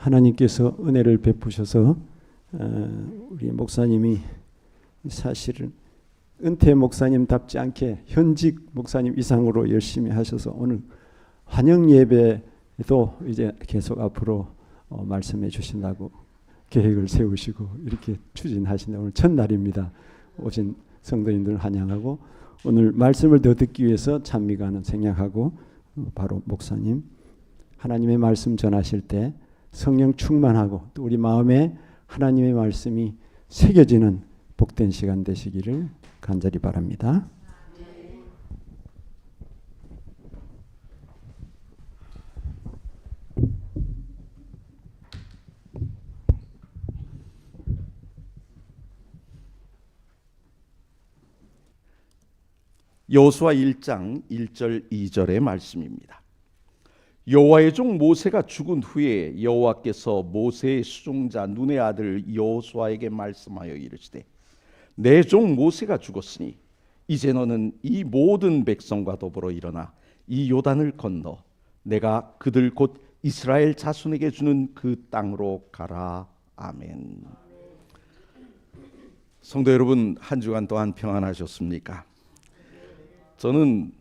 하나님께서 은혜를 베푸셔서 우리 목사님이 사실은 은퇴 목사님답지 않게 현직 목사님 이상으로 열심히 하셔서 오늘 환영 예배도 이제 계속 앞으로 말씀해 주신다고 계획을 세우시고 이렇게 추진하신다. 오늘 첫날입니다. 오신 성도님들 환영하고 오늘 말씀을 더 듣기 위해서 찬미가는 생략하고 바로 목사님 하나님의 말씀 전하실 때 성령 충만하고 또 우리 마음에 하나님의 말씀이 새겨지는 복된 시간 되시기를 간절히 바랍니다. 여호수아 1장 1절 2절의 말씀입니다. 여호와의 종 모세가 죽은 후에 여호와께서 모세의 수종자 눈의 아들 여호수아에게 말씀하여 이르시되 내 종 모세가 죽었으니 이제 너는 이 모든 백성과 더불어 일어나 이 요단을 건너 내가 그들 곧 이스라엘 자손에게 주는 그 땅으로 가라. 아멘. 성도 여러분, 한 주간 동안 평안하셨습니까? 저는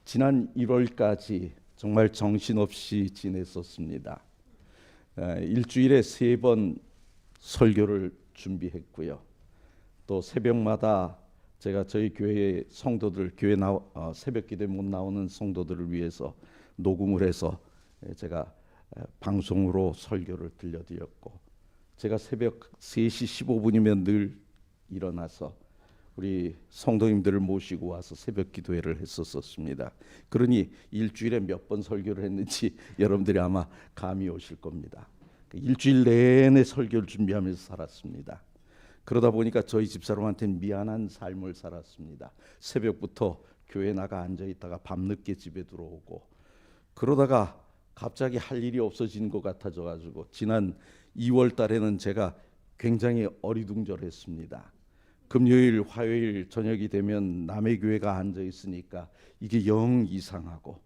지난 1월까지 정말 정신없이 지냈었습니다. 일주일에 3번 설교를 준비했고요. 또 새벽마다 제가 저희 교회 성도들 새벽 기도에 못 나오는 성도들을 위해서 녹음을 해서 제가 방송으로 설교를 들려드렸고, 제가 새벽 3시 15분이면 늘 일어나서 우리 성도님들을 모시고 와서 새벽 기도회를 했었습니다. 그러니 일주일에 몇 번 설교를 했는지 여러분들이 아마 감이 오실 겁니다. 일주일 내내 설교를 준비하면서 살았습니다. 그러다 보니까 저희 집사람한테는 미안한 삶을 살았습니다. 새벽부터 교회 나가 앉아있다가 밤늦게 집에 들어오고, 그러다가 갑자기 할 일이 없어진 것 같아져가지고 지난 2월 달에는 제가 굉장히 어리둥절했습니다. 금요일, 화요일 저녁이 되면 남의 교회가 앉아 있으니까 이게 영 이상하고,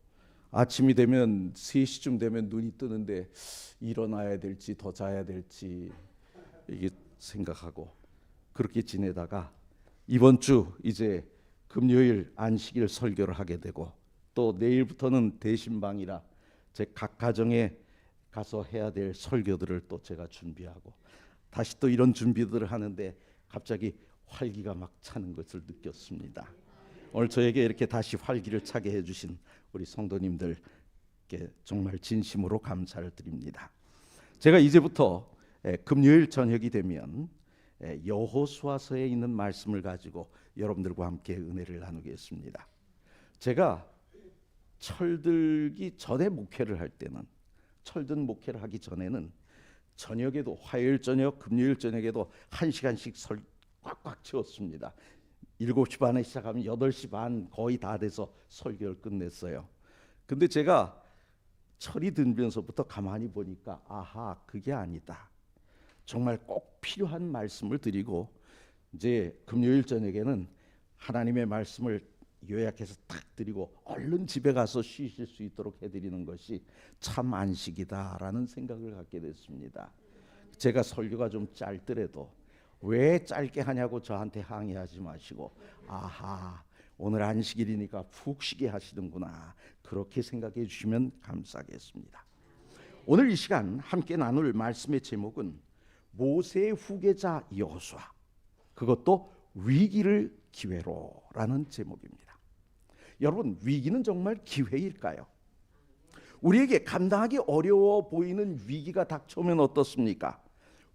아침이 되면 3시쯤 되면 눈이 뜨는데 일어나야 될지 더 자야 될지 이게 생각하고 그렇게 지내다가 이번 주 이제 금요일 안식일 설교를 하게 되고, 또 내일부터는 대신방이라 제 각 가정에 가서 해야 될 설교들을 또 제가 준비하고 다시 또 이런 준비들을 하는데 갑자기 활기가 막 차는 것을 느꼈습니다. 오늘 저에게 이렇게 다시 활기를 차게 해주신 우리 성도님들께 정말 진심으로 감사를 드립니다. 제가 이제부터 금요일 저녁이 되면 여호수아서에 있는 말씀을 가지고 여러분들과 함께 은혜를 나누겠습니다. 제가 철들기 전에 목회를 할 때는, 철든 목회를 하기 전에는 저녁에도 화요일 저녁, 금요일 저녁에도 1시간씩 꽉꽉 채웠습니다. 7시 반에 시작하면 8시 반 거의 다 돼서 설교를 끝냈어요. 근데 제가 철이 들면서부터 가만히 보니까 아하, 그게 아니다. 정말 꼭 필요한 말씀을 드리고, 이제 금요일 저녁에는 하나님의 말씀을 요약해서 딱 드리고 얼른 집에 가서 쉬실 수 있도록 해드리는 것이 참 안식이다라는 생각을 갖게 됐습니다. 제가 설교가 좀 짧더라도 왜 짧게 하냐고 저한테 항의하지 마시고, 아하, 오늘 안식일이니까 푹 쉬게 하시는구나, 그렇게 생각해 주시면 감사하겠습니다. 오늘 이 시간 함께 나눌 말씀의 제목은 모세의 후계자 여호수아, 그것도 위기를 기회로라는 제목입니다. 여러분, 위기는 정말 기회일까요? 우리에게 감당하기 어려워 보이는 위기가 닥쳐오면 어떻습니까?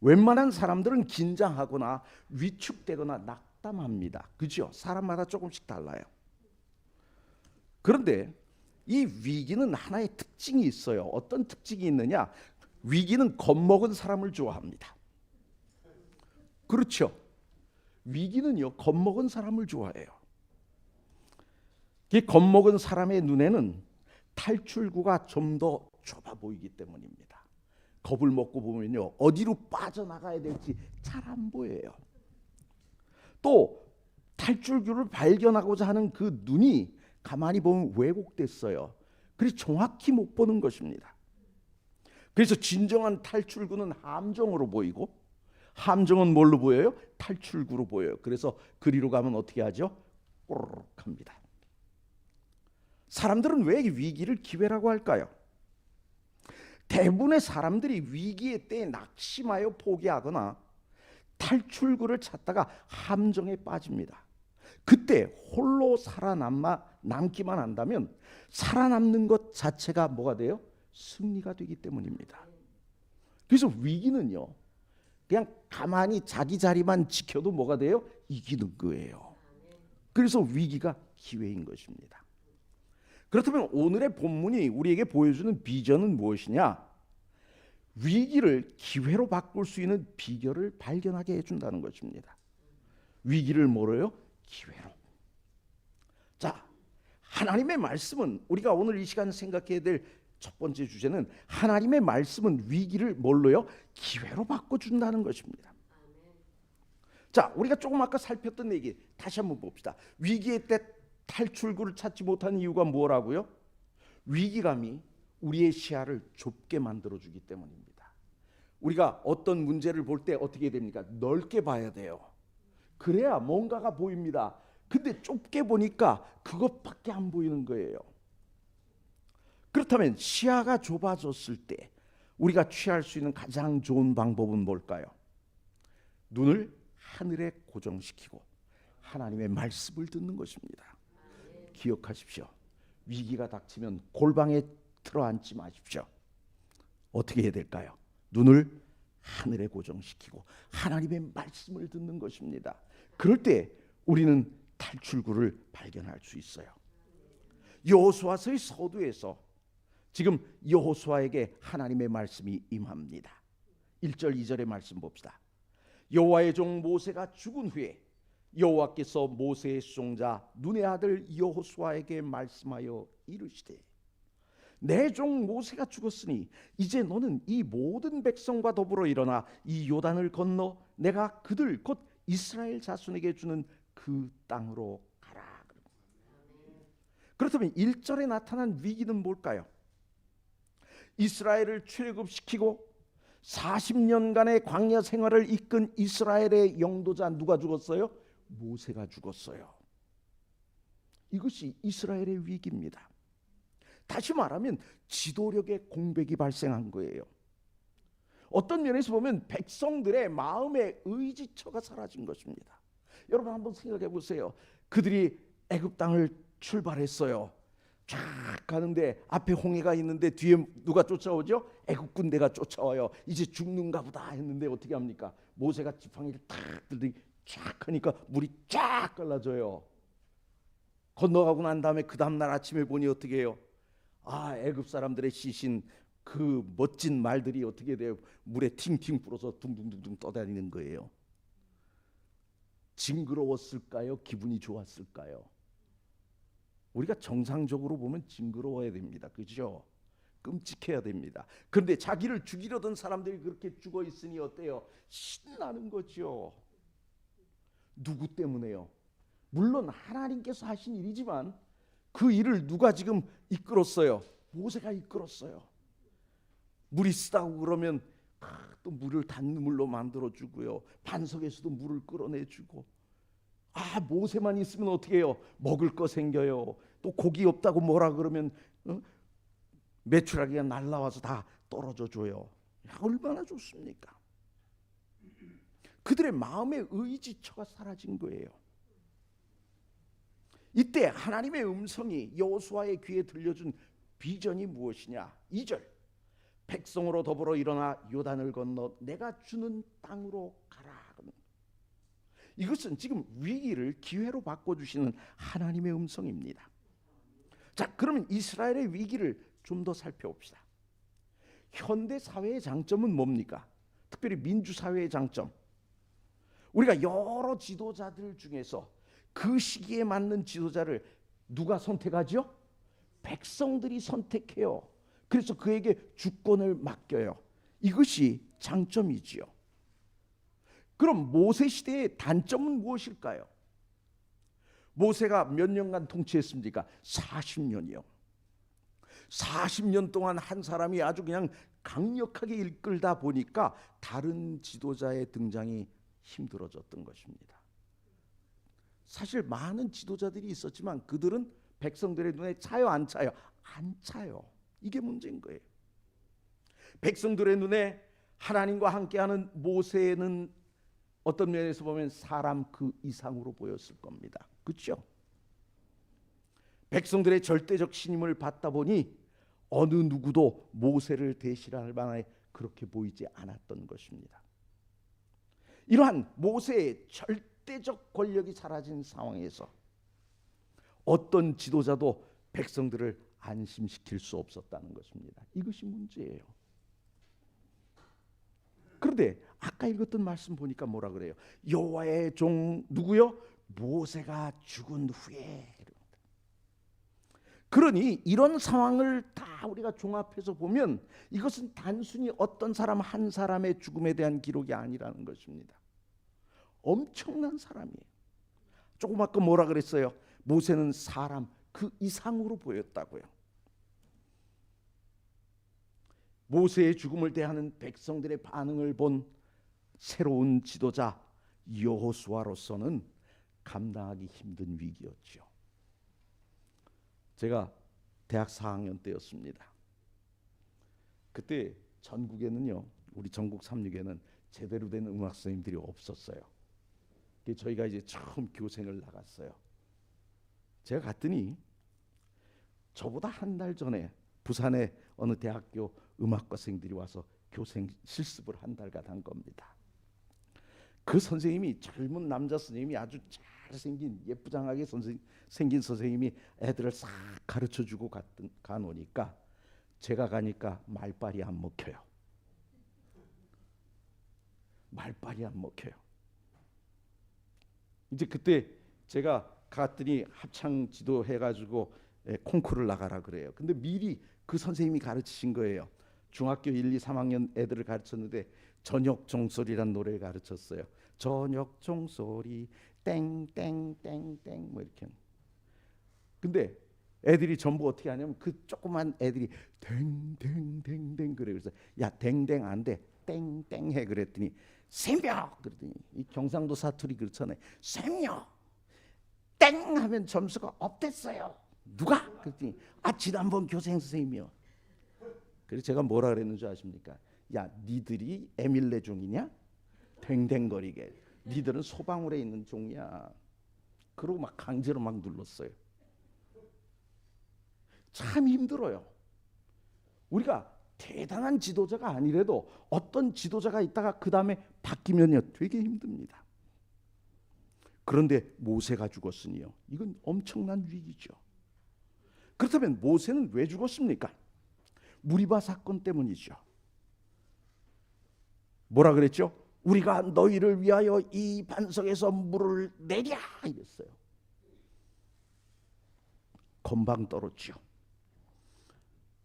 웬만한 사람들은 긴장하거나 위축되거나 낙담합니다. 그죠? 사람마다 조금씩 달라요. 그런데 이 위기는 하나의 특징이 있어요. 어떤 특징이 있느냐? 위기는 겁먹은 사람을 좋아합니다. 그렇죠? 위기는요, 겁먹은 사람을 좋아해요. 이 겁먹은 사람의 눈에는 탈출구가 좀 더 좁아 보이기 때문입니다. 겁을 먹고 보면요, 어디로 빠져나가야 될지 잘 안 보여요. 또 탈출구를 발견하고자 하는 그 눈이 가만히 보면 왜곡됐어요. 그래서 정확히 못 보는 것입니다. 그래서 진정한 탈출구는 함정으로 보이고, 함정은 뭘로 보여요? 탈출구로 보여요. 그래서 그리로 가면 어떻게 하죠? 꼬르륵 합니다. 사람들은 왜 위기를 기회라고 할까요? 대부분의 사람들이 위기의 때에 낙심하여 포기하거나 탈출구를 찾다가 함정에 빠집니다. 그때 홀로 살아남기만 한다면 살아남는 것 자체가 뭐가 돼요? 승리가 되기 때문입니다. 그래서 위기는요, 그냥 가만히 자기 자리만 지켜도 뭐가 돼요? 이기는 거예요. 그래서 위기가 기회인 것입니다. 그렇다면 오늘의 본문이 우리에게 보여주는 비전은 무엇이냐? 위기를 기회로 바꿀 수 있는 비결을 발견하게 해준다는 것입니다. 위기를 뭐로요? 기회로. 자, 하나님의 말씀은, 우리가 오늘 이 시간 생각해야 될 첫 번째 주제는, 하나님의 말씀은 위기를 뭘로요? 기회로 바꿔준다는 것입니다. 자, 우리가 조금 아까 살폈던 얘기 다시 한번 봅시다. 위기의 때 탈출구를 찾지 못하는 이유가 뭐라고요? 위기감이 우리의 시야를 좁게 만들어주기 때문입니다. 우리가 어떤 문제를 볼 때 어떻게 됩니까? 넓게 봐야 돼요. 그래야 뭔가가 보입니다. 근데 좁게 보니까 그것밖에 안 보이는 거예요. 그렇다면 시야가 좁아졌을 때 우리가 취할 수 있는 가장 좋은 방법은 뭘까요? 눈을 하늘에 고정시키고 하나님의 말씀을 듣는 것입니다. 기억하십시오. 위기가 닥치면 골방에 들어앉지 마십시오. 어떻게 해야 될까요? 눈을 하늘에 고정시키고 하나님의 말씀을 듣는 것입니다. 그럴 때 우리는 탈출구를 발견할 수 있어요. 여호수아서의 서두에서 지금 여호수아에게 하나님의 말씀이 임합니다. 1절 2절의 말씀 봅시다. 여호와의 종 모세가 죽은 후에 여호와께서 모세의 수종자 눈의 아들 여호수아에게 말씀하여 이르시되, 내 종 모세가 죽었으니 이제 너는 이 모든 백성과 더불어 일어나 이 요단을 건너 내가 그들 곧 이스라엘 자손에게 주는 그 땅으로 가라. 그렇다면 1절에 나타난 위기는 뭘까요? 이스라엘을 출애굽시키고 40년간의 광야 생활을 이끈 이스라엘의 영도자 누가 죽었어요? 모세가 죽었어요. 이것이 이스라엘의 위기입니다. 다시 말하면 지도력의 공백이 발생한 거예요. 어떤 면에서 보면 백성들의 마음의 의지처가 사라진 것입니다. 여러분 한번 생각해 보세요. 그들이 애굽 땅을 출발했어요. 쫙 가는데 앞에 홍해가 있는데 뒤에 누가 쫓아오죠? 애굽 군대가 쫓아와요. 이제 죽는가 보다 했는데 어떻게 합니까? 모세가 지팡이를 탁 들더니 쫙 하니까 물이 쫙 갈라져요. 건너가고 난 다음에 그 다음날 아침에 보니 어떻게 해요? 아, 애굽 사람들의 시신 그 멋진 말들이 어떻게 돼요? 물에 팅팅 불어서 둥둥둥둥 떠다니는 거예요. 징그러웠을까요? 기분이 좋았을까요? 우리가 정상적으로 보면 징그러워야 됩니다. 그죠? 끔찍해야 됩니다. 그런데 자기를 죽이려던 사람들이 그렇게 죽어 있으니 어때요? 신나는 거죠. 누구 때문에요? 물론 하나님께서 하신 일이지만 그 일을 누가 지금 이끌었어요? 모세가 이끌었어요. 물이 쓰다고 그러면 또 물을 단물로 만들어주고요. 반석에서도 물을 끌어내주고. 아, 모세만 있으면 어떻게 해요? 먹을 거 생겨요. 또 고기 없다고 뭐라 그러면 메추라기가 날라와서 다 떨어져 줘요. 얼마나 좋습니까? 그들의 마음의 의지처가 사라진 거예요. 이때 하나님의 음성이 여호수아의 귀에 들려준 비전이 무엇이냐? 2절, 백성으로 더불어 일어나 요단을 건너 내가 주는 땅으로 가라. 이것은 지금 위기를 기회로 바꿔주시는 하나님의 음성입니다. 자, 그러면 이스라엘의 위기를 좀 더 살펴봅시다. 현대 사회의 장점은 뭡니까? 특별히 민주사회의 장점. 우리가 여러 지도자들 중에서 그 시기에 맞는 지도자를 누가 선택하죠? 백성들이 선택해요. 그래서 그에게 주권을 맡겨요. 이것이 장점이지요. 그럼 모세 시대의 단점은 무엇일까요? 모세가 몇 년간 통치했습니까? 40년이요. 40년 동안 한 사람이 아주 그냥 강력하게 이끌다 보니까 다른 지도자의 등장이 힘들어졌던 것입니다. 사실 많은 지도자들이 있었지만 그들은 백성들의 눈에 차요, 안 차요? 안 차요. 이게 문제인 거예요. 백성들의 눈에 하나님과 함께하는 모세는 어떤 면에서 보면 사람 그 이상으로 보였을 겁니다. 그렇죠? 백성들의 절대적 신임을 받다 보니 어느 누구도 모세를 대신할 만하게 그렇게 보이지 않았던 것입니다. 이러한 모세의 절대적 권력이 사라진 상황에서 어떤 지도자도 백성들을 안심시킬 수 없었다는 것입니다. 이것이 문제예요. 그런데 아까 읽었던 말씀 보니까 뭐라 그래요? 여호와의 종 누구요? 모세가 죽은 후에. 그러니 이런 상황을 다 우리가 종합해서 보면 이것은 단순히 어떤 사람 한 사람의 죽음에 대한 기록이 아니라는 것입니다. 엄청난 사람이에요. 조금 아까 뭐라 그랬어요? 모세는 사람 그 이상으로 보였다고요. 모세의 죽음을 대하는 백성들의 반응을 본 새로운 지도자 여호수아로서는 감당하기 힘든 위기였죠. 제가 대학 4학년 때였습니다. 그때 전국에는요, 우리 전국 3육에는 제대로 된 음악 선생님들이 없었어요. 저희가 이제 처음 교생을 나갔어요. 제가 갔더니 저보다 한 달 전에 부산의 어느 대학교 음악과 생들이 와서 교생 실습을 한 달간 한 겁니다. 그 선생님이 젊은 남자 선생님이 아주 잘생긴 예쁘장하게 생긴 선생님이 애들을 싹 가르쳐주고 가노니까 제가 가니까 말빨이 안 먹혀요. 말빨이 안 먹혀요. 이제 그때 제가 갔더니 합창 지도해가지고 콩쿠르를 나가라 그래요. 근데 미리 그 선생님이 가르치신 거예요. 중학교 1, 2, 3학년 애들을 가르쳤는데 저녁 종소리란 노래를 가르쳤어요. 저녁 종소리 땡땡땡땡 뭐 이렇게. 근데 애들이 전부 어떻게 하냐면 그 조그만 애들이 댕댕댕댕 그래. 그래서 야 댕댕 안 돼. 땡땡 해 그랬더니 새벽 그랬더니 이 경상도 사투리 그렇잖아요. 새벽 땡 하면 점수가 업됐어요. 누가? 그랬더니 지난번 교생 선생님이요. 그래서 제가 뭐라 그랬는 줄 아십니까? 야 니들이 에밀레 종이냐? 댕댕거리게. 니들은 소방울에 있는 종이야. 그러고 막 강제로 막 눌렀어요. 참 힘들어요. 우리가 대단한 지도자가 아니래도 어떤 지도자가 있다가 그 다음에 바뀌면요 되게 힘듭니다. 그런데 모세가 죽었으니요 이건 엄청난 위기죠. 그렇다면 모세는 왜 죽었습니까? 무리바 사건 때문이죠. 뭐라 그랬죠? 우리가 너희를 위하여 이 반석에서 물을 내랴 이랬어요. 건방 떨었죠.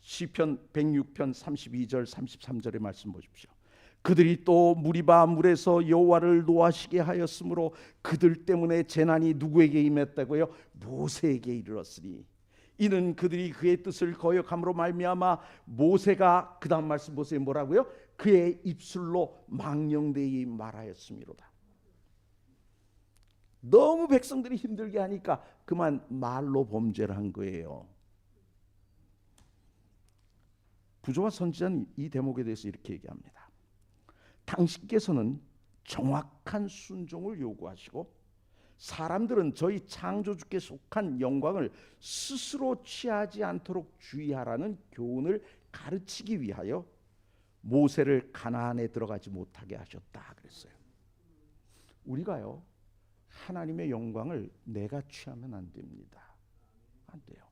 시편 106편 32절 33절의 말씀 보십시오. 그들이 또 무리바 물에서 여호와를 노하시게 하였으므로 그들 때문에 재난이 누구에게 임했다고요? 모세에게 이르렀으니 이는 그들이 그의 뜻을 거역함으로 말미암아 모세가 그 다음 말씀 보세요. 뭐라고요? 그의 입술로 망령되이 말하였음이로다. 너무 백성들이 힘들게 하니까 그만 말로 범죄를 한 거예요. 부조와 선지자는 이 대목에 대해서 이렇게 얘기합니다. 당신께서는 정확한 순종을 요구하시고 사람들은 저희 창조주께 속한 영광을 스스로 취하지 않도록 주의하라는 교훈을 가르치기 위하여 모세를 가나안에 들어가지 못하게 하셨다 그랬어요. 우리가요 하나님의 영광을 내가 취하면 안 됩니다. 안 돼요.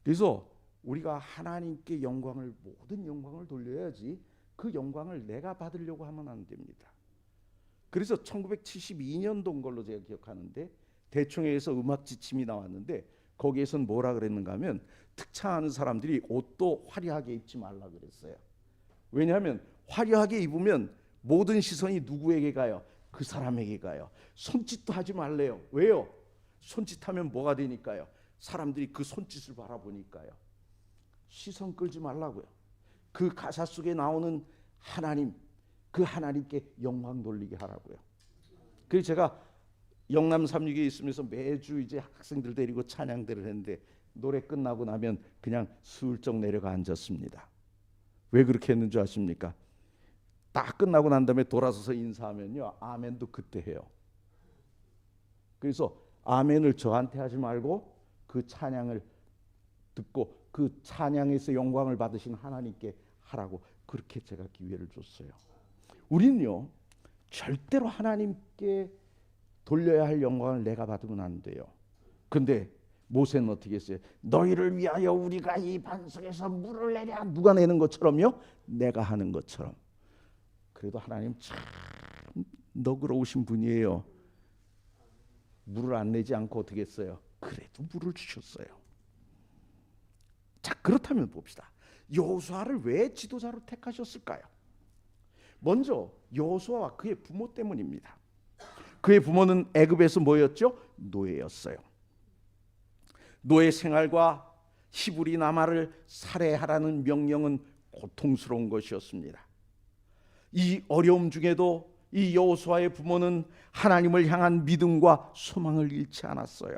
그래서 우리가 하나님께 영광을 모든 영광을 돌려야지 그 영광을 내가 받으려고 하면 안 됩니다. 그래서 1972년도인 걸로 제가 기억하는데 대총회에서 음악 지침이 나왔는데 거기에선 뭐라 그랬는가 하면 특차하는 사람들이 옷도 화려하게 입지 말라 그랬어요. 왜냐하면 화려하게 입으면 모든 시선이 누구에게 가요? 그 사람에게 가요. 손짓도 하지 말래요. 왜요? 손짓하면 뭐가 되니까요? 사람들이 그 손짓을 바라보니까요. 시선 끌지 말라고요. 그 가사 속에 나오는 하나님, 그 하나님께 영광 돌리게 하라고요. 그래서 제가 영남 3육에 있으면서 매주 이제 학생들 데리고 찬양대를 했는데 노래 끝나고 나면 그냥 슬쩍 내려가 앉았습니다. 왜 그렇게 했는 줄 아십니까? 딱 끝나고 난 다음에 돌아서서 인사하면요, 아멘도 그때 해요. 그래서 아멘을 저한테 하지 말고 그 찬양을 듣고 그 찬양에서 영광을 받으신 하나님께 하라고 그렇게 제가 기회를 줬어요. 우리는요, 절대로 하나님께 돌려야 할 영광을 내가 받으면 안 돼요. 근데 모세는 어떻게 했어요? 너희를 위하여 우리가 이 반석에서 물을 내랴. 누가 내는 것처럼요? 내가 하는 것처럼. 그래도 하나님 참 너그러우신 분이에요. 물을 안 내지 않고 어떻게 했어요? 그래도 물을 주셨어요. 자, 그렇다면 봅시다. 여호수아를 왜 지도자로 택하셨을까요? 먼저 여호수아와 그의 부모 때문입니다. 그의 부모는 애굽에서 뭐였죠? 노예였어요. 노예 생활과 히브리 나마를 살해하라는 명령은 고통스러운 것이었습니다. 이 어려움 중에도 이 여호수아의 부모는 하나님을 향한 믿음과 소망을 잃지 않았어요.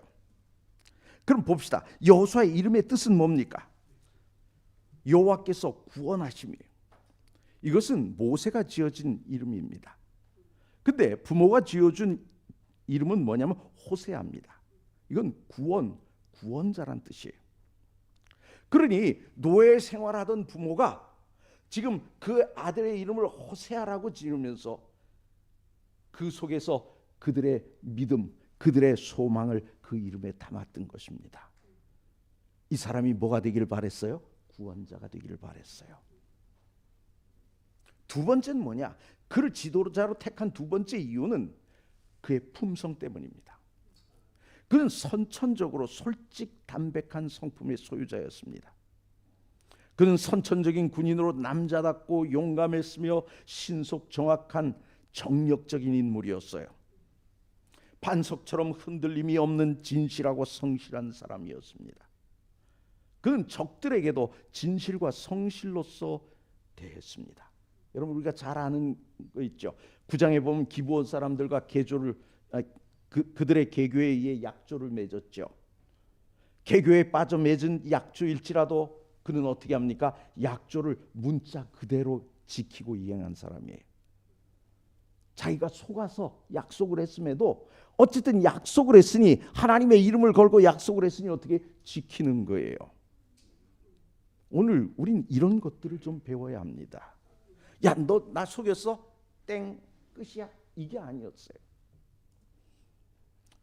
그럼 봅시다. 여호수아의 이름의 뜻은 뭡니까? 여호와께서 구원하심이에요. 이것은 모세가 지어진 이름입니다. 근데 부모가 지어준 이름은 뭐냐면 호세아입니다. 이건 구원자란 뜻이에요. 그러니 노예 생활하던 부모가 지금 그 아들의 이름을 호세아라고 지으면서 그 속에서 그들의 믿음, 그들의 소망을 그 이름에 담았던 것입니다. 이 사람이 뭐가 되기를 바랬어요? 구원자가 되기를 바랬어요. 두 번째는 뭐냐? 그를 지도자로 택한 두 번째 이유는 그의 품성 때문입니다. 그는 선천적으로 솔직 담백한 성품의 소유자였습니다. 그는 선천적인 군인으로 남자답고 용감했으며 신속 정확한 정력적인 인물이었어요. 반석처럼 흔들림이 없는 진실하고 성실한 사람이었습니다. 그는 적들에게도 진실과 성실로서 대했습니다. 여러분, 우리가 잘 아는 거 있죠. 9장에 보면 기브온 사람들과 그들의 개교에 의해 약조를 맺었죠. 개교에 빠져 맺은 약조일지라도 그는 어떻게 합니까? 약조를 문자 그대로 지키고 이행한 사람이에요. 자기가 속아서 약속을 했음에도 어쨌든 약속을 했으니, 하나님의 이름을 걸고 약속을 했으니 어떻게 지키는 거예요. 오늘 우린 이런 것들을 좀 배워야 합니다. 야, 너 나 속였어? 땡, 끝이야. 이게 아니었어요.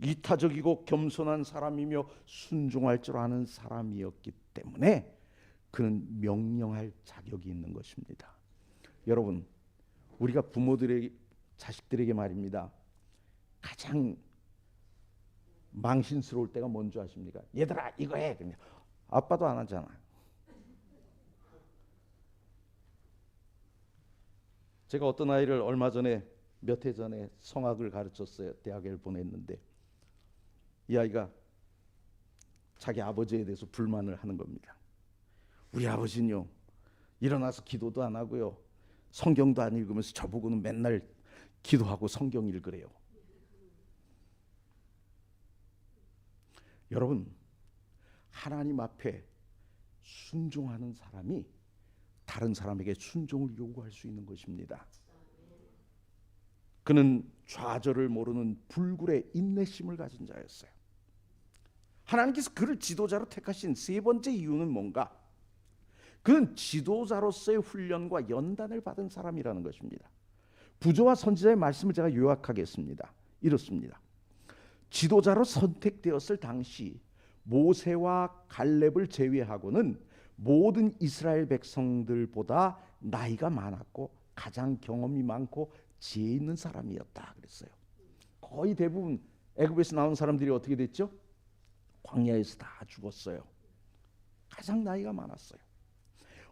이타적이고 겸손한 사람이며 순종할 줄 아는 사람이었기 때문에 그는 명령할 자격이 있는 것입니다. 여러분, 우리가 부모들에게, 자식들에게 말입니다, 가장 망신스러울 때가 뭔지 아십니까? 얘들아 이거 해. 그냥 아빠도 안 하잖아. 제가 어떤 아이를 얼마 전에, 몇 해 전에 성악을 가르쳤어요. 대학을 보냈는데 이 아이가 자기 아버지에 대해서 불만을 하는 겁니다. 우리 아버지는요, 일어나서 기도도 안 하고요, 성경도 안 읽으면서 저보고는 맨날 기도하고 성경 읽으래요. 여러분, 하나님 앞에 순종하는 사람이 다른 사람에게 순종을 요구할 수 있는 것입니다. 그는 좌절을 모르는 불굴의 인내심을 가진 자였어요. 하나님께서 그를 지도자로 택하신 세 번째 이유는 뭔가? 그는 지도자로서의 훈련과 연단을 받은 사람이라는 것입니다. 부조와 선지자의 말씀을 제가 요약하겠습니다. 이렇습니다. 지도자로 선택되었을 당시 모세와 갈렙을 제외하고는 모든 이스라엘 백성들보다 나이가 많았고 가장 경험이 많고 지혜 있는 사람이었다 그랬어요. 거의 대부분 애굽에서 나온 사람들이 어떻게 됐죠? 광야에서 다 죽었어요. 가장 나이가 많았어요.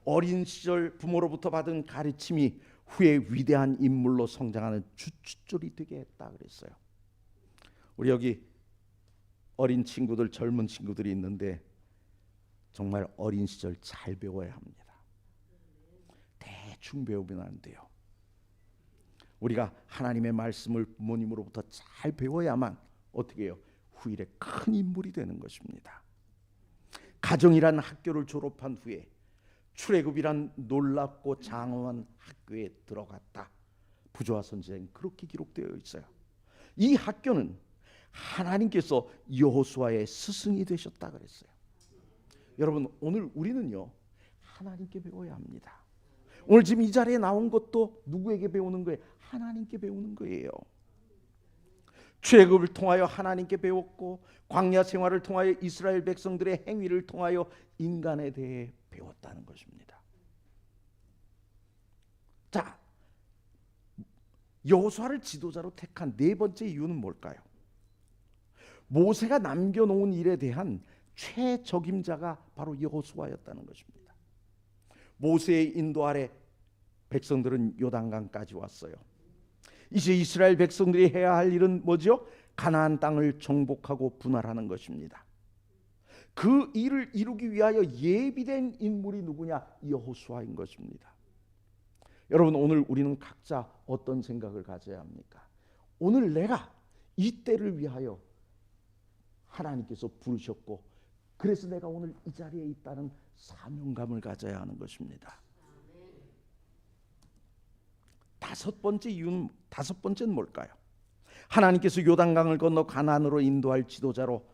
어린 시절 부모로부터 받은 가르침이 후에 위대한 인물로 성장하는 주춧돌이 되게 했다 그랬어요. 우리 여기 어린 친구들, 젊은 친구들이 있는데 정말 어린 시절 잘 배워야 합니다. 대충 배우면 안 돼요. 우리가 하나님의 말씀을 부모님으로부터 잘 배워야만 어떻게 해요? 후일에 큰 인물이 되는 것입니다. 가정이란 학교를 졸업한 후에 출애굽이란 놀랍고 장엄한 학교에 들어갔다. 부조화 선지자는 그렇게 기록되어 있어요. 이 학교는 하나님께서 여호수아의 스승이 되셨다 그랬어요. 여러분, 오늘 우리는요 하나님께 배워야 합니다. 오늘 지금 이 자리에 나온 것도 누구에게 배우는 거예요? 하나님께 배우는 거예요. 출애굽을 통하여 하나님께 배웠고, 광야 생활을 통하여 이스라엘 백성들의 행위를 통하여 인간에 대해 배웠다는 것입니다. 자, 여호수아를 지도자로 택한 네 번째 이유는 뭘까요? 모세가 남겨놓은 일에 대한 최적임자가 바로 여호수아였다는 것입니다. 모세의 인도 아래 백성들은 요단강까지 왔어요. 이제 이스라엘 백성들이 해야 할 일은 뭐죠? 가나안 땅을 정복하고 분할하는 것입니다. 그 일을 이루기 위하여 예비된 인물이 누구냐? 여호수아인 것입니다. 여러분, 오늘 우리는 각자 어떤 생각을 가져야 합니까? 오늘 내가 이 때를 위하여 하나님께서 부르셨고, 그래서 내가 오늘 이 자리에 있다는 사명감을 가져야 하는 것입니다. 다섯 번째는 뭘까요? 하나님께서 요단강을 건너 가나안으로 인도할 지도자로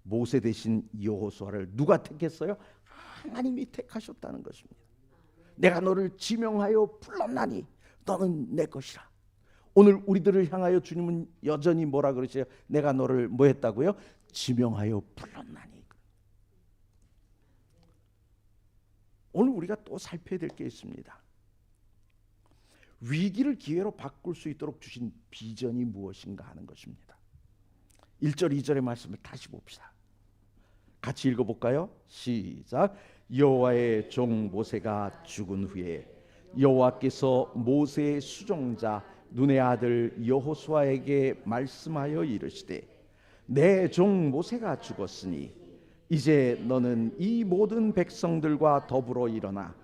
모세 대신 여호수아를 누가 택했어요? 하나님이 택하셨다는 것입니다. 내가 너를 지명하여 불렀나니 너는 내 것이라. 오늘 우리들을 향하여 주님은 여전히 뭐라 그러세요? 내가 너를 뭐 했다고요? 지명하여 불렀나니. 오늘 우리가 또 살펴야 될 게 있습니다. 위기를 기회로 바꿀 수 있도록 주신 비전이 무엇인가 하는 것입니다. 1절 2절의 말씀을 다시 봅시다. 같이 읽어볼까요? 시작. 여호와의 종 모세가 죽은 후에 여호와께서 모세의 수종자 눈의 아들 여호수아에게 말씀하여 이르시되, 내 종 모세가 죽었으니 이제 너는 이 모든 백성들과 더불어 일어나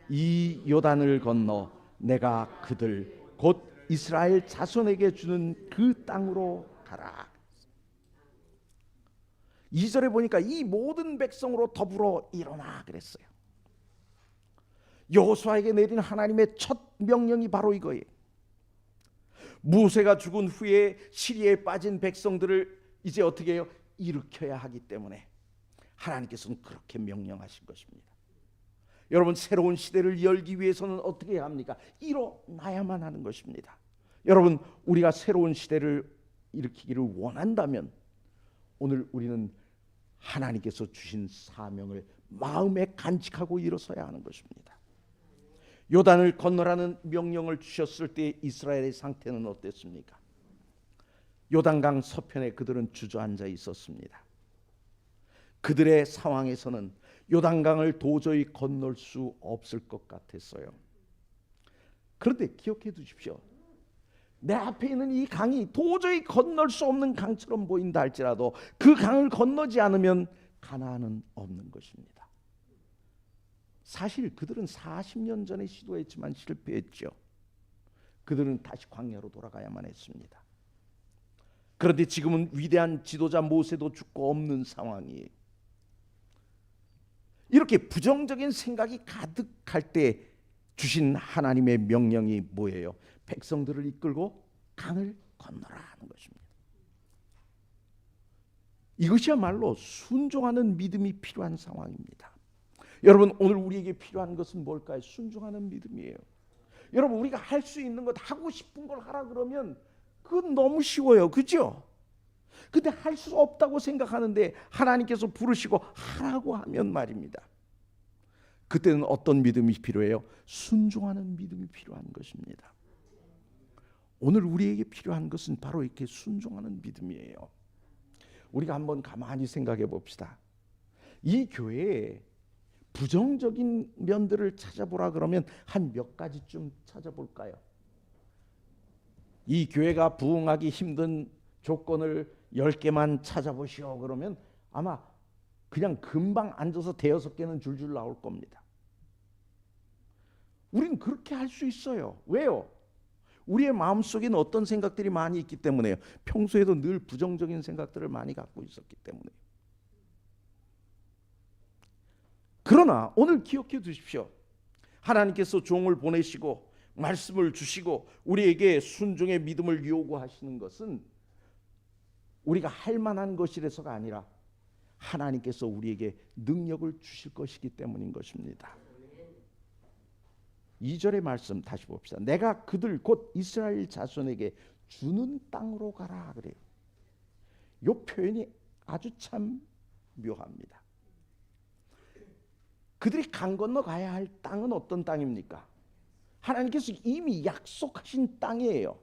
이 요단을 건너 내가 그들 곧 이스라엘 자손에게 주는 그 땅으로 가라. 2절에 보니까 이 모든 백성으로 더불어 일어나 그랬어요. 여호수아에게 내린 하나님의 첫 명령이 바로 이거예요. 모세가 죽은 후에 시리에 빠진 백성들을 이제 어떻게 해요? 일으켜야 하기 때문에 하나님께서는 그렇게 명령하신 것입니다. 여러분, 새로운 시대를 열기 위해서는 어떻게 해야 합니까? 일어나야만 하는 것입니다. 여러분, 우리가 새로운 시대를 일으키기를 원한다면 오늘 우리는 하나님께서 주신 사명을 마음에 간직하고 일어서야 하는 것입니다. 요단을 건너라는 명령을 주셨을 때 이스라엘의 상태는 어땠습니까? 요단강 서편에 그들은 주저앉아 있었습니다. 그들의 상황에서는 요단강을 도저히 건널 수 없을 것 같았어요. 그런데 기억해 두십시오. 내 앞에 있는 이 강이 도저히 건널 수 없는 강처럼 보인다 할지라도 그 강을 건너지 않으면 가나안은 없는 것입니다. 사실 그들은 40년 전에 시도했지만 실패했죠. 그들은 다시 광야로 돌아가야만 했습니다. 그런데 지금은 위대한 지도자 모세도 죽고 없는 상황이에요. 이렇게 부정적인 생각이 가득할 때 주신 하나님의 명령이 뭐예요? 백성들을 이끌고 강을 건너라 하는 것입니다. 이것이야말로 순종하는 믿음이 필요한 상황입니다. 여러분, 오늘 우리에게 필요한 것은 뭘까요? 순종하는 믿음이에요. 여러분, 우리가 할 수 있는 것, 하고 싶은 걸 하라 그러면 그건 너무 쉬워요. 그죠? 근데 할 수 없다고 생각하는데 하나님께서 부르시고 하라고 하면 말입니다. 그때는 어떤 믿음이 필요해요? 순종하는 믿음이 필요한 것입니다. 오늘 우리에게 필요한 것은 바로 이렇게 순종하는 믿음이에요. 우리가 한번 가만히 생각해 봅시다. 이 교회에 부정적인 면들을 찾아보라 그러면 한 몇 가지쯤 찾아볼까요? 이 교회가 부흥하기 힘든 조건을 10개만 찾아보시오 그러면 아마 그냥 금방 앉아서 5-6개는 줄줄 나올 겁니다. 우리는 그렇게 할 수 있어요. 왜요? 우리의 마음속에는 어떤 생각들이 많이 있기 때문에요. 평소에도 늘 부정적인 생각들을 많이 갖고 있었기 때문에요. 그러나 오늘 기억해 두십시오. 하나님께서 종을 보내시고 말씀을 주시고 우리에게 순종의 믿음을 요구하시는 것은 우리가 할 만한 것이라서가 아니라 하나님께서 우리에게 능력을 주실 것이기 때문인 것입니다. 2절의 말씀 다시 봅시다. 내가 그들 곧 이스라엘 자손에게 주는 땅으로 가라 그래요. 이 표현이 아주 참 묘합니다. 그들이 강 건너 가야 할 땅은 어떤 땅입니까? 하나님께서 이미 약속하신 땅이에요.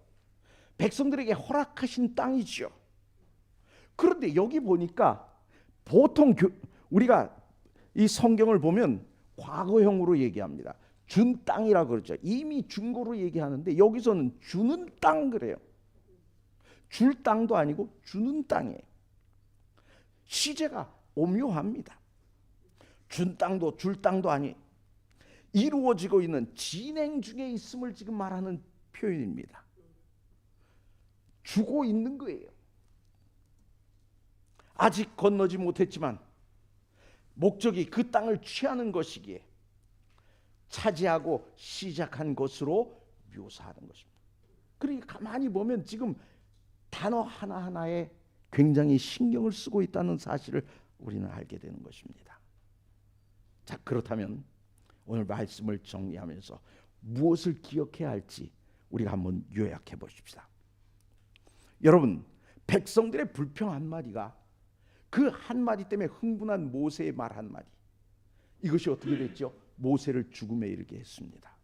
백성들에게 허락하신 땅이죠. 그런데 여기 보니까 보통 우리가 이 성경을 보면 과거형으로 얘기합니다. 준 땅이라고 그러죠. 이미 준 거로 얘기하는데 여기서는 주는 땅 그래요. 줄 땅도 아니고 주는 땅이에요. 시제가 오묘합니다. 준 땅도 줄 땅도 아니 이루어지고 있는 진행 중에 있음을 지금 말하는 표현입니다. 주고 있는 거예요. 아직 건너지 못했지만 목적이 그 땅을 취하는 것이기에 차지하고 시작한 것으로 묘사하는 것입니다. 그러니까 가만히 보면 지금 단어 하나하나에 굉장히 신경을 쓰고 있다는 사실을 우리는 알게 되는 것입니다. 자, 그렇다면 오늘 말씀을 정리하면서 무엇을 기억해야 할지 우리가 한번 요약해 보십시다. 여러분, 백성들의 불평 한마디가 그 한마디 때문에 흥분한 모세의 말 한마디, 이것이 어떻게 됐죠? 모세를 죽음에 이르게 했습니다.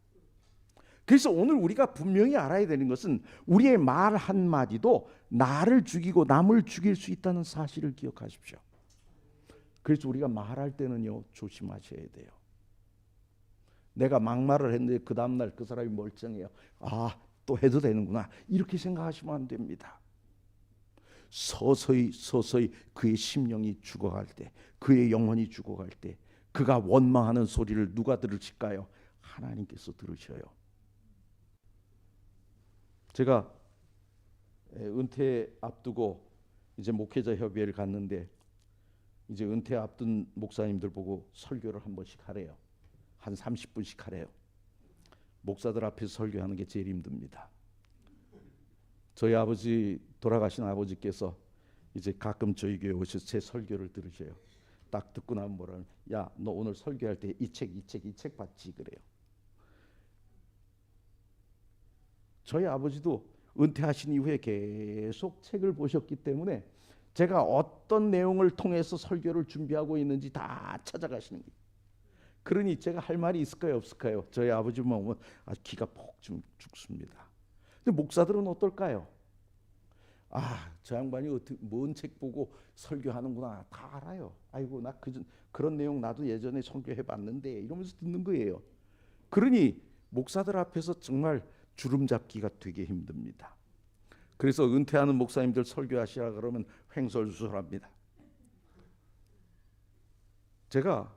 그래서 오늘 우리가 분명히 알아야 되는 것은 우리의 말 한마디도 나를 죽이고 남을 죽일 수 있다는 사실을 기억하십시오. 그래서 우리가 말할 때는요, 조심하셔야 돼요. 내가 막말을 했는데 그 다음날 그 사람이 멀쩡해요. 아, 또 해도 되는구나, 이렇게 생각하시면 안 됩니다. 서서히 그의 심령이 죽어갈 때, 그의 영혼이 죽어갈 때 그가 원망하는 소리를 누가 들으실까요? 하나님께서 들으셔요. 제가 은퇴 앞두고 이제 목회자 협의회를 갔는데 이제 은퇴 앞둔 목사님들 보고 설교를 한 번씩 하래요. 한 30분씩 하래요. 목사들 앞에서 설교하는 게 제일 힘듭니다. 저희 아버지, 돌아가신 아버지께서 이제 가끔 저희 교회 오셔서 제 설교를 들으셔요. 딱 듣고 나면 뭐라면, 야, 너 오늘 설교할 때 이 책 봤지? 그래요. 저희 아버지도 은퇴하신 이후에 계속 책을 보셨기 때문에 제가 어떤 내용을 통해서 설교를 준비하고 있는지 다 찾아가시는 거예요. 그러니 제가 할 말이 있을까요, 없을까요? 저희 아버지만 오면 아주 기가 폭 좀 죽습니다. 근데 목사들은 어떨까요? 아, 저 양반이 뭔 책 보고 설교하는구나, 다 알아요. 아이고, 나 그런 내용 나도 예전에 설교해봤는데, 이러면서 듣는 거예요. 그러니 목사들 앞에서 정말 주름 잡기가 되게 힘듭니다. 그래서 은퇴하는 목사님들 설교하시라 그러면 횡설수설합니다. 제가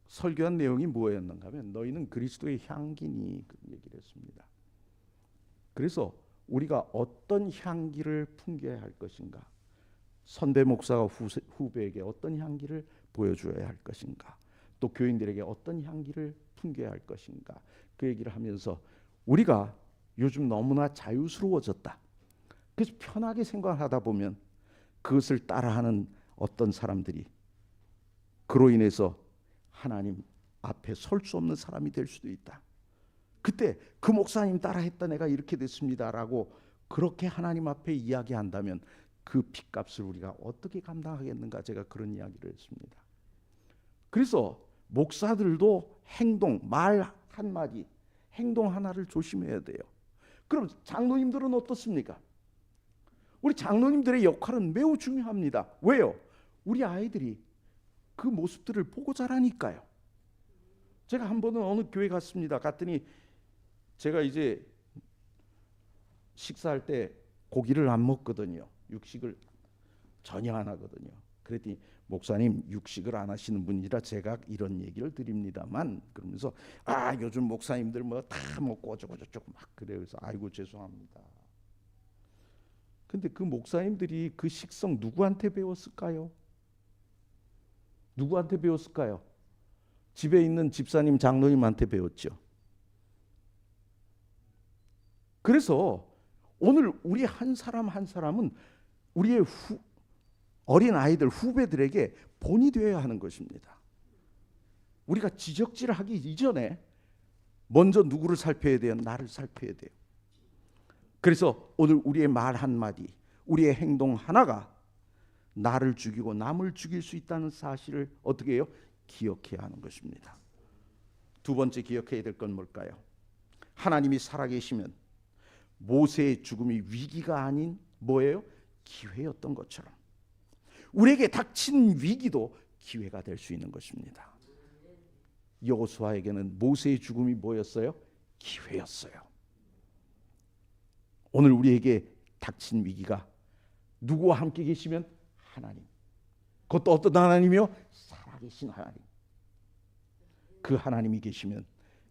설교한 내용이 뭐였는가 하면, 너희는 그리스도의 향기니, 그런 얘기를 했습니다. 그래서 우리가 어떤 향기를 풍겨야 할 것인가, 선배 목사가 후배에게 어떤 향기를 보여줘야 할 것인가, 또 교인들에게 어떤 향기를 풍겨야 할 것인가, 그 얘기를 하면서 우리가 요즘 너무나 자유스러워졌다. 그래서 편하게 생각하다 보면 그것을 따라하는 어떤 사람들이 그로 인해서 하나님 앞에 설 수 없는 사람이 될 수도 있다. 그때 그 목사님 따라했다 내가 이렇게 됐습니다라고 그렇게 하나님 앞에 이야기한다면 그 핏값을 우리가 어떻게 감당하겠는가, 제가 그런 이야기를 했습니다. 그래서 목사들도 행동, 말 한마디, 행동 하나를 조심해야 돼요. 그럼 장로님들은 어떻습니까? 우리 장로님들의 역할은 매우 중요합니다. 왜요? 우리 아이들이 그 모습들을 보고 자라니까요. 제가 한 번은 어느 교회 갔습니다. 갔더니 제가 이제 식사할 때 고기를 안 먹거든요. 육식을 전혀 안 하거든요. 그랬더니 목사님 육식을 안 하시는 분이라 제가 이런 얘기를 드립니다만, 그러면서 요즘 목사님들 뭐 다 먹고 어쩌고저쩌고 막 그래요. 그래서 아이고 죄송합니다. 근데 그 목사님들이 그 식성 누구한테 배웠을까요? 누구한테 배웠을까요? 집에 있는 집사님, 장로님한테 배웠죠. 그래서 오늘 우리 한 사람 한 사람은 우리의 어린 아이들, 후배들에게 본이 되어야 하는 것입니다. 우리가 지적질하기 이전에 먼저 누구를 살펴야 돼요? 나를 살펴야 돼요. 그래서 오늘 우리의 말 한마디, 우리의 행동 하나가 나를 죽이고 남을 죽일 수 있다는 사실을 어떻게 해요? 기억해야 하는 것입니다. 두 번째 기억해야 될 건 뭘까요? 하나님이 살아계시면 모세의 죽음이 위기가 아닌 뭐예요? 기회였던 것처럼 우리에게 닥친 위기도 기회가 될 수 있는 것입니다. 여호수아에게는 모세의 죽음이 뭐였어요? 기회였어요. 오늘 우리에게 닥친 위기가 누구와 함께 계시면 하나님, 그것도 어떤 하나님이요? 살아계신 하나님. 그 하나님이 계시면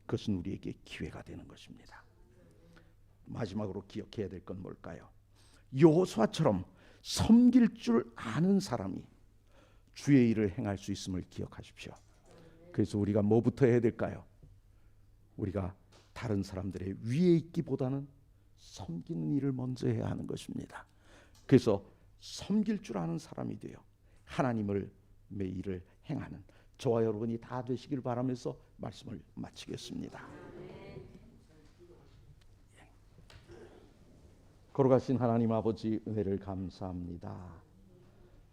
그것은 우리에게 기회가 되는 것입니다. 마지막으로 기억해야 될 건 뭘까요? 여호수아처럼 섬길 줄 아는 사람이 주의 일을 행할 수 있음을 기억하십시오. 그래서 우리가 뭐부터 해야 될까요? 우리가 다른 사람들의 위에 있기보다는 섬기는 일을 먼저 해야 하는 것입니다. 그래서 섬길 줄 아는 사람이 되어 하나님을 매일을 행하는 저와 여러분이 다 되시길 바라면서 말씀을 마치겠습니다. 걸어가신 하나님 아버지 은혜를 감사합니다.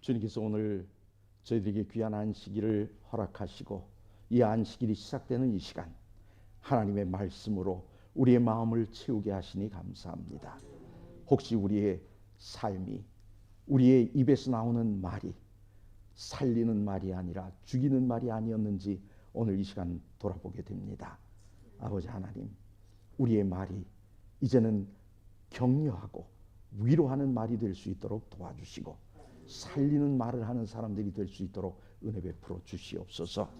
주님께서 오늘 저희들에게 귀한 안식일을 허락하시고 이 안식일이 시작되는 이 시간 하나님의 말씀으로 우리의 마음을 채우게 하시니 감사합니다. 혹시 우리의 삶이 우리의 입에서 나오는 말이 살리는 말이 아니라 죽이는 말이 아니었는지 오늘 이 시간 돌아보게 됩니다. 아버지 하나님, 우리의 말이 이제는 격려하고 위로하는 말이 될 수 있도록 도와주시고 살리는 말을 하는 사람들이 될 수 있도록 은혜 베풀어 주시옵소서.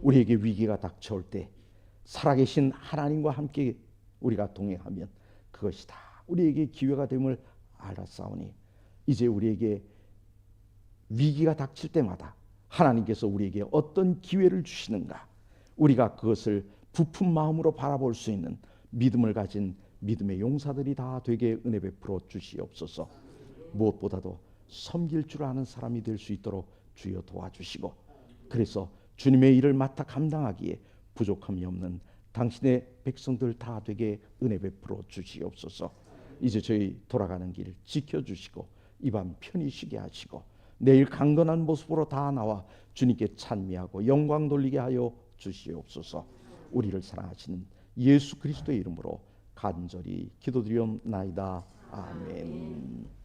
우리에게 위기가 닥쳐올 때 살아계신 하나님과 함께 우리가 동행하면 그것이 다 우리에게 기회가 됨을 알았사오니 이제 우리에게 위기가 닥칠 때마다 하나님께서 우리에게 어떤 기회를 주시는가, 우리가 그것을 부푼 마음으로 바라볼 수 있는 믿음을 가진 믿음의 용사들이 다 되게 은혜 베풀어 주시옵소서. 무엇보다도 섬길 줄 아는 사람이 될 수 있도록 주여 도와주시고, 그래서 주님의 일을 맡아 감당하기에 부족함이 없는 당신의 백성들 다 되게 은혜 베풀어 주시옵소서. 이제 저희 돌아가는 길 지켜주시고 이 밤 편히 쉬게 하시고 내일 강건한 모습으로 다 나와 주님께 찬미하고 영광 돌리게 하여 주시옵소서. 우리를 사랑하시는 예수 그리스도의 이름으로 간절히 기도드리옵나이다. 아멘.